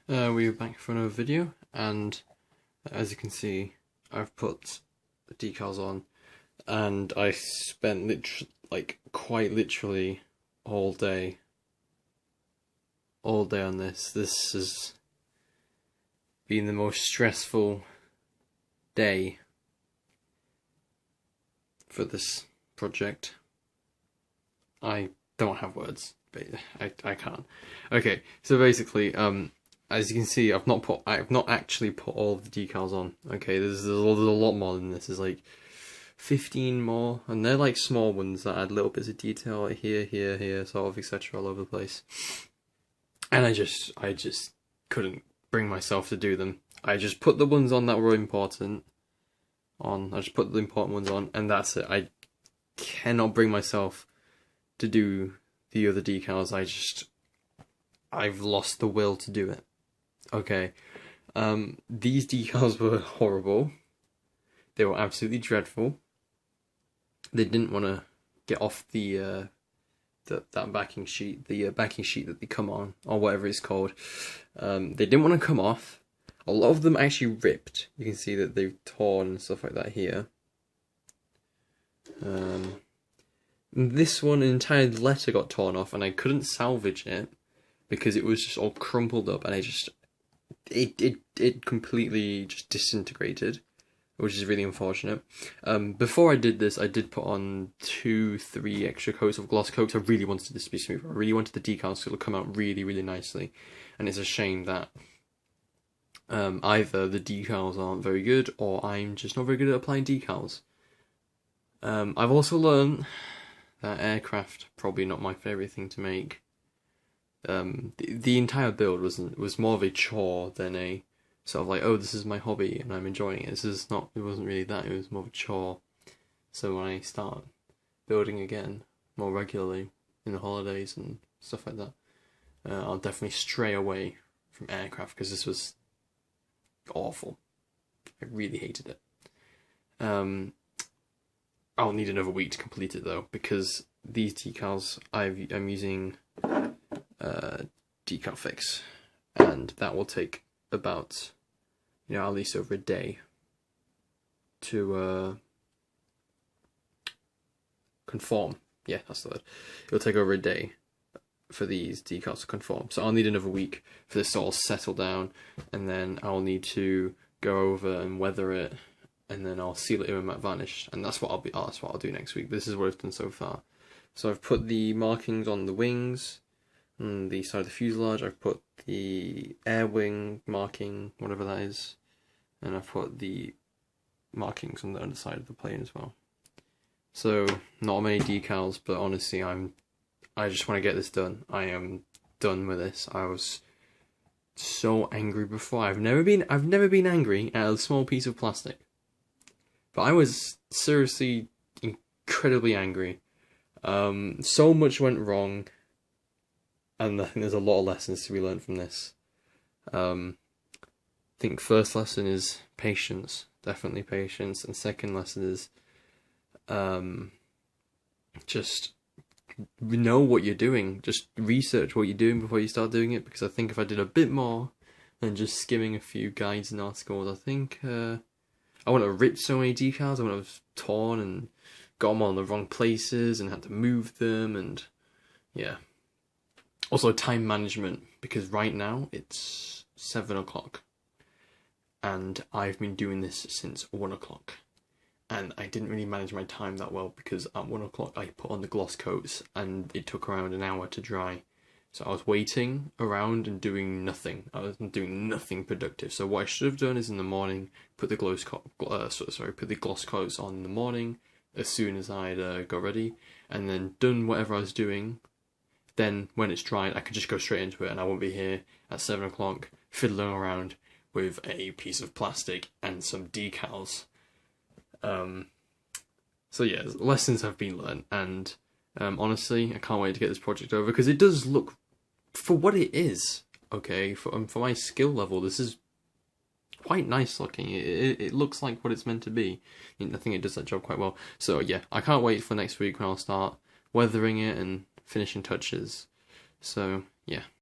We're back for another video, and as you can see, I've put the decals on, and I spent quite literally all day on this. This has been the most stressful day for this project. I don't have words, but I can't. Okay, so basically, as you can see, I've not actually put all of the decals on. Okay, there's a lot more than this. There's like 15 more, and they're like small ones that add little bits of detail, like here, sort of, etc., all over the place. And I just couldn't bring myself to do them. I just put the ones on that were important on. I just put the important ones on, and that's it. I cannot bring myself to do the other decals. I've lost the will to do it. Okay, these decals were horrible. They were absolutely dreadful. They didn't want to get off that backing sheet, the backing sheet that they come on, or whatever it's called. They didn't want to come off. A lot of them actually ripped. You can see that they've torn and stuff like that here. This one, an entire letter got torn off, and I couldn't salvage it because it was just all crumpled up, and it completely just disintegrated, which is really unfortunate. Before I did this, I did put on 2-3 extra coats of gloss coat. I really wanted this to be smooth. I really wanted the decals to come out really, really nicely, and it's a shame that either the decals aren't very good, or I'm just not very good at applying decals. I've also learned that aircraft probably not my favourite thing to make. The entire build was more of a chore than a sort of like, oh, this is my hobby and I'm enjoying it. It wasn't really that. It was more of a chore. So when I start building again more regularly in the holidays and stuff like that, I'll definitely stray away from aircraft, because this was awful. I really hated it. I'll need another week to complete it though, because these decals I'm using decal fix, and that will take about, at least over a day to conform. Yeah, that's the word. It'll take over a day for these decals to conform, so I'll need another week for this to all settle down, and then I'll need to go over and weather it, and then I'll seal it in with matte varnish, and that's what I'll do next week. But this is what I've done so far. So I've put the markings on the wings and the side of the fuselage. I've put the air wing marking, whatever that is, and I've put the markings on the underside of the plane as well. So not many decals, but honestly, I just want to get this done. I am done with this. I was so angry before. I've never been angry at a small piece of plastic, but I was seriously incredibly angry. So much went wrong, and I think there's a lot of lessons to be learned from this. I think first lesson is patience, definitely patience, and second lesson is just know what you're doing. Just research what you're doing before you start doing it, because I think if I did a bit more than just skimming a few guides and articles, I think I wouldn't have ripped so many decals. I wouldn't have torn and got them all in the wrong places and had to move them, and yeah. Also time management, because right now it's 7 o'clock and I've been doing this since 1 o'clock, and I didn't really manage my time that well, because at 1 o'clock I put on the gloss coats and it took around an hour to dry. So I was waiting around and doing nothing. I was doing nothing productive. So what I should have done is in the morning put the gloss coats on in the morning as soon as I'd got ready, and then done whatever I was doing. Then when it's dried, I could just go straight into it, and I won't be here at 7 o'clock fiddling around with a piece of plastic and some decals. So yeah, lessons have been learned, and honestly, I can't wait to get this project over, because it does look, for what it is, okay, for my skill level, this is quite nice looking. It looks like what it's meant to be. I think it does that job quite well. So yeah, I can't wait for next week when I'll start weathering it and finishing touches. So yeah.